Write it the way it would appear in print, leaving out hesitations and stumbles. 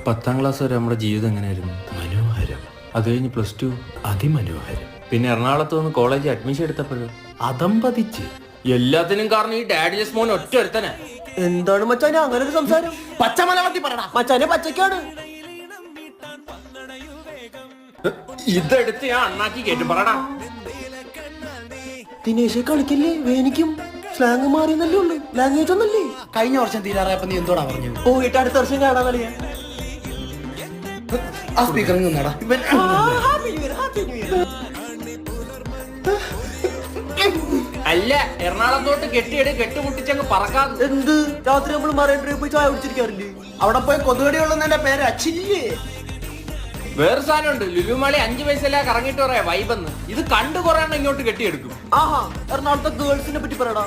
10ാം class വരെ നമ്മുടെ ജീവിതം എങ്ങനെയായിരുന്നു? മനോഹരം. അത് കഴിഞ്ഞ് +2 അതിമനോഹരം. പിന്നെ എറണാകുളത്ത് വന്ന് കോളേജ് അഡ്മിഷൻ എടുത്തപ്പോഴും അതമ്പതിച്ച്. എല്ലാത്തിനും കാരണം ഈ ഡാഡിയസ് മോൻ ഒറ്റ ഒരുത്തനെ. എന്താണ് മച്ചാനെ അങ്ങനെ ഒരു സംസാരം? പച്ചമലവത്തി പറടാ. മച്ചാനെ പച്ചക്കാണ്. ഇതെടുത്ത് ഞാൻ അണ്ണാക്കി കേട്ടു പറടാ. ദിനേശെ കളിക്കല്ലേ, വേനിക്കും സ്ലാങ് മാറിയെന്നല്ലേ ഉള്ളു, ലാംഗ്വേജ് ഒന്നല്ലേ. കഴിഞ്ഞ വർഷം തീരാറായപ്പോ നീ എന്തോടാ പറഞ്ഞത്? പോയിട്ട് അടുത്ത വർഷം കാണാൻ ആ സ്പീക്കറിൽ നിന്നാടാ ഇവൻ. അല്ല, എറണാകുളത്തോട്ട് കെട്ടുപൊട്ടിച്ചങ്ങ് പറക്കാതെ. എന്ത് രാത്രി നമ്മൾ മറൈൻ ഡ്രൈവ് പോയി ചായ കുടിച്ചിരിക്കാറില്ലേ? അവിടെ പോയി കൊതുകടി ഉള്ളതിന്റെ പേര് അച്ചില്ലേ. വേറെ സാധനമുണ്ട്, ലുലുമാളി 5 പൈസല്ല കറങ്ങിട്ട് പറയാ വൈബെന്ന്. ഇത് കണ്ടു കുറെ എണ്ണം ഇങ്ങോട്ട് കെട്ടിയെടുക്കും. ആഹാ, എറണാകുളത്തെ ഗേൾസിനെ പറ്റി പറയടാ.